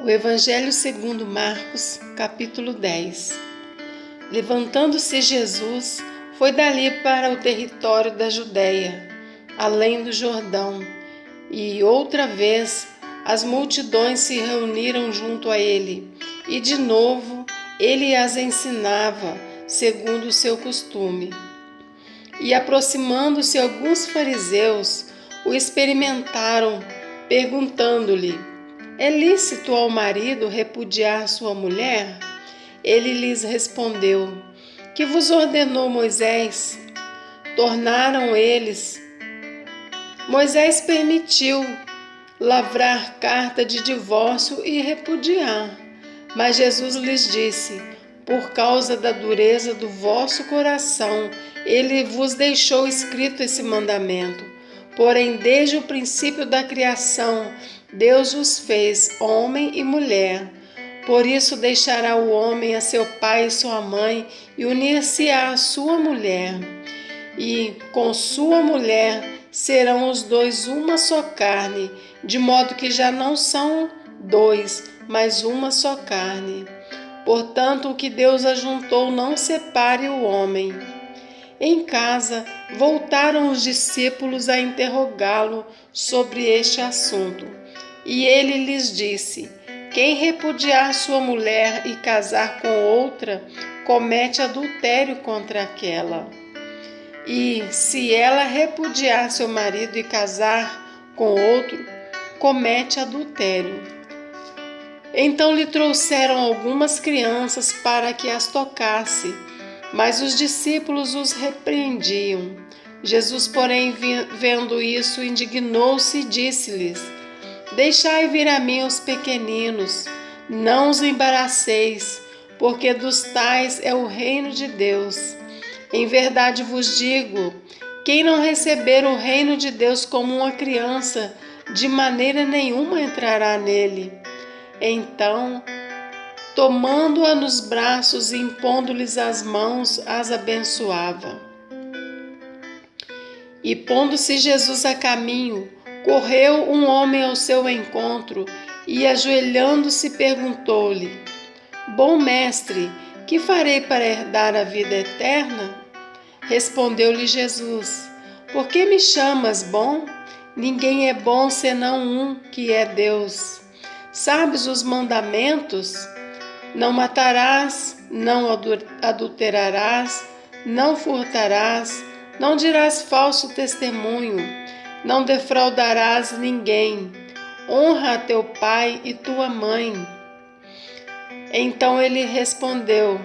O Evangelho segundo Marcos, capítulo 10. Levantando-se Jesus, foi dali para o território da Judéia, além do Jordão, e outra vez as multidões se reuniram junto a ele, e de novo ele as ensinava, segundo o seu costume. E aproximando-se alguns fariseus, o experimentaram, perguntando-lhe: é lícito ao marido repudiar sua mulher? Ele lhes respondeu: que vos ordenou Moisés? Tornaram eles: Moisés permitiu lavrar carta de divórcio e repudiar. Mas Jesus lhes disse: por causa da dureza do vosso coração, ele vos deixou escrito esse mandamento. Porém, desde o princípio da criação, Deus os fez homem e mulher. Por isso deixará o homem a seu pai e sua mãe e unir-se-á à sua mulher. E com sua mulher serão os dois uma só carne, de modo que já não são dois, mas uma só carne. Portanto, o que Deus ajuntou não separe o homem. Em casa, voltaram os discípulos a interrogá-lo sobre este assunto. E ele lhes disse: quem repudiar sua mulher e casar com outra, comete adultério contra aquela. E se ela repudiar seu marido e casar com outro, comete adultério. Então lhe trouxeram algumas crianças para que as tocasse, mas os discípulos os repreendiam. Jesus, porém, vendo isso, indignou-se e disse-lhes: deixai vir a mim os pequeninos, não os embaraceis, porque dos tais é o reino de Deus. Em verdade vos digo, quem não receber o reino de Deus como uma criança, de maneira nenhuma entrará nele. Então, tomando-a nos braços e impondo-lhes as mãos, as abençoava. E pondo-se Jesus a caminho, correu um homem ao seu encontro e, ajoelhando-se, perguntou-lhe: bom mestre, que farei para herdar a vida eterna? Respondeu-lhe Jesus: por que me chamas bom? Ninguém é bom senão um, que é Deus. Sabes os mandamentos? Não matarás, não adulterarás, não furtarás, não dirás falso testemunho, não defraudarás ninguém. Honra a teu pai e tua mãe. Então ele respondeu: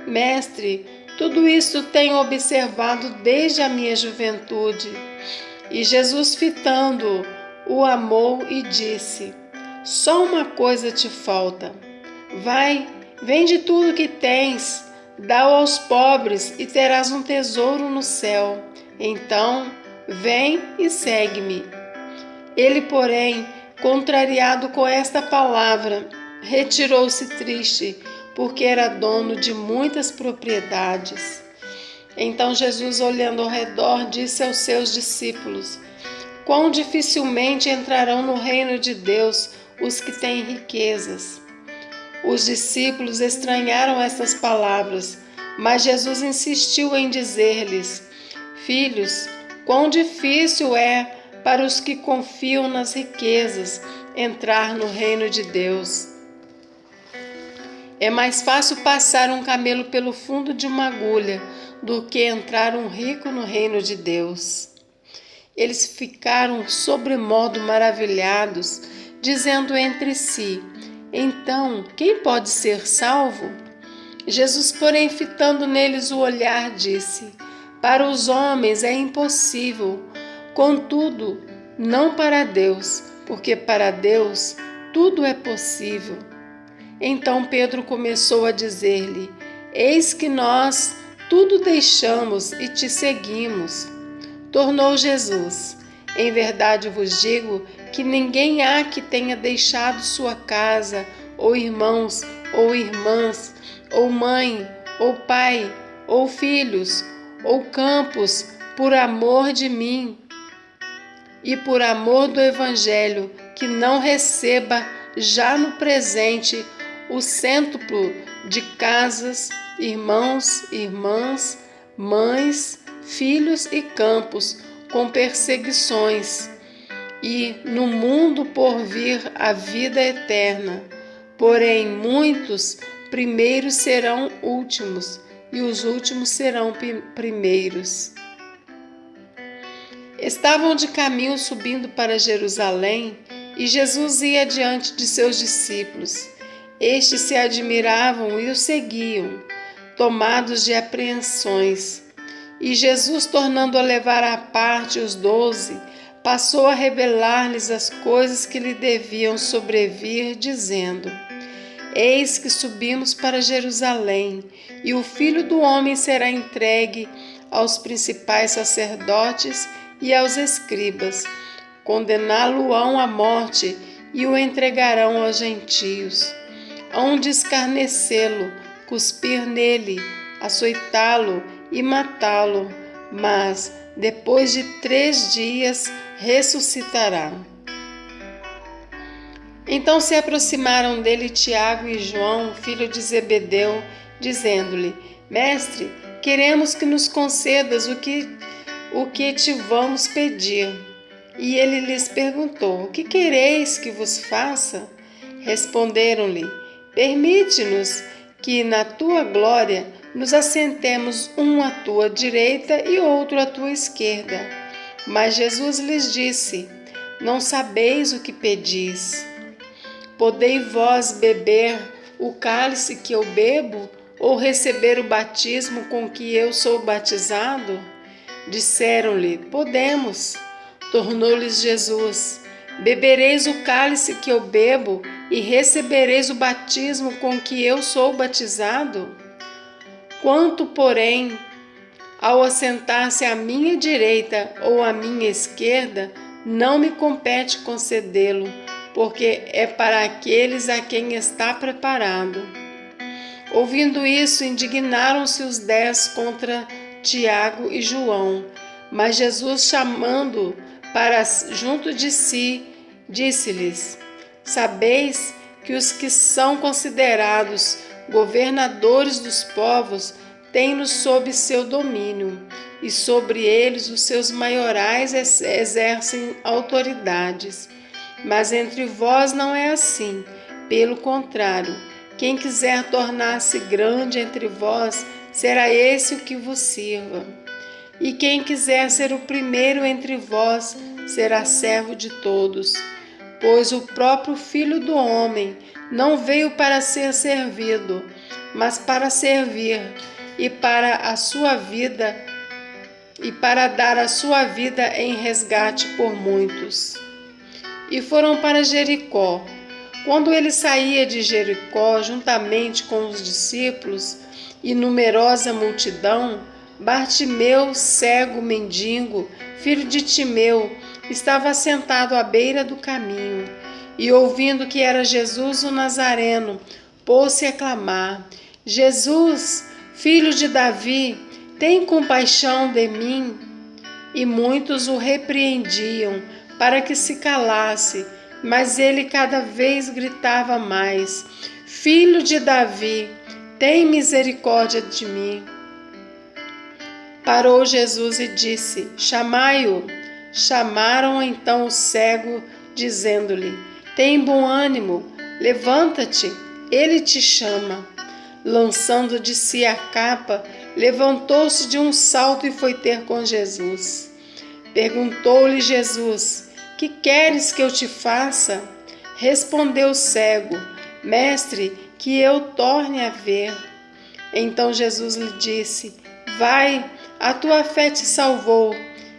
mestre, tudo isso tenho observado desde a minha juventude. E Jesus, fitando-o, o amou e disse: só uma coisa te falta. Vai, vende tudo que tens, dá-o aos pobres e terás um tesouro no céu. Então, vem e segue-me. Ele, porém, contrariado com esta palavra, retirou-se triste, porque era dono de muitas propriedades. Então Jesus, olhando ao redor, disse aos seus discípulos: quão dificilmente entrarão no reino de Deus os que têm riquezas. Os discípulos estranharam estas palavras, mas Jesus insistiu em dizer-lhes: filhos, quão difícil é para os que confiam nas riquezas entrar no reino de Deus. É mais fácil passar um camelo pelo fundo de uma agulha do que entrar um rico no reino de Deus. Eles ficaram sobremodo maravilhados, dizendo entre si: então, quem pode ser salvo? Jesus, porém, fitando neles o olhar, disse: para os homens é impossível, contudo, não para Deus, porque para Deus tudo é possível. Então Pedro começou a dizer-lhe: eis que nós tudo deixamos e te seguimos. Tornou Jesus: em verdade vos digo que ninguém há que tenha deixado sua casa, ou irmãos, ou irmãs, ou mãe, ou pai, ou filhos, ou campos, por amor de mim e por amor do Evangelho, que não receba já no presente o cêntuplo de casas, irmãos, irmãs, mães, filhos e campos, com perseguições, e no mundo por vir a vida eterna. Porém, muitos primeiros serão últimos, e os últimos serão primeiros. Estavam de caminho subindo para Jerusalém, e Jesus ia diante de seus discípulos. Estes se admiravam e o seguiam, tomados de apreensões. E Jesus, tornando a levar à parte os 12, passou a revelar-lhes as coisas que lhe deviam sobrevir, dizendo: Eis que subimos para Jerusalém, e o Filho do Homem será entregue aos principais sacerdotes e aos escribas. Condená-lo-ão à morte e o entregarão aos gentios. Hão de escarnecê-lo, cuspir nele, açoitá-lo e matá-lo, mas depois de 3 dias ressuscitará. Então se aproximaram dele Tiago e João, filho de Zebedeu, dizendo-lhe: Mestre, queremos que nos concedas o que te vamos pedir. E ele lhes perguntou: O que quereis que vos faça? Responderam-lhe: Permite-nos que na tua glória nos assentemos um à tua direita e outro à tua esquerda. Mas Jesus lhes disse: Não sabeis o que pedis. Podei vós beber o cálice que eu bebo, ou receber o batismo com que eu sou batizado? Disseram-lhe: Podemos. Tornou-lhes Jesus: Bebereis o cálice que eu bebo e recebereis o batismo com que eu sou batizado? Quanto, porém, ao assentar-se à minha direita ou à minha esquerda, não me compete concedê-lo, porque é para aqueles a quem está preparado. Ouvindo isso, indignaram-se os 10 contra Tiago e João. Mas Jesus, chamando para junto de si, disse-lhes: Sabeis que os que são considerados governadores dos povos têm-nos sob seu domínio, e sobre eles os seus maiorais exercem autoridades. Mas entre vós não é assim. Pelo contrário, quem quiser tornar-se grande entre vós, será esse o que vos sirva. E quem quiser ser o primeiro entre vós, será servo de todos. Pois o próprio Filho do Homem não veio para ser servido, mas para servir, e para dar a sua vida em resgate por muitos. E foram para Jericó. Quando ele saía de Jericó, juntamente com os discípulos e numerosa multidão, Bartimeu, cego, mendigo, filho de Timeu, estava sentado à beira do caminho, e ouvindo que era Jesus o Nazareno, pôs-se a clamar: Jesus, filho de Davi, tem compaixão de mim. E muitos o repreendiam para que se calasse, mas ele cada vez gritava mais: Filho de Davi, tem misericórdia de mim. Parou Jesus e disse: Chamai-o. Chamaram então o cego, dizendo-lhe: Tem bom ânimo, levanta-te, ele te chama. Lançando de si a capa, levantou-se de um salto e foi ter com Jesus. Perguntou-lhe Jesus: Que queres que eu te faça? Respondeu o cego: Mestre, que eu torne a ver. Então Jesus lhe disse: Vai, a tua fé te salvou.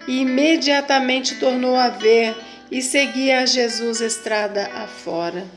E imediatamente tornou a ver e seguia a Jesus estrada afora.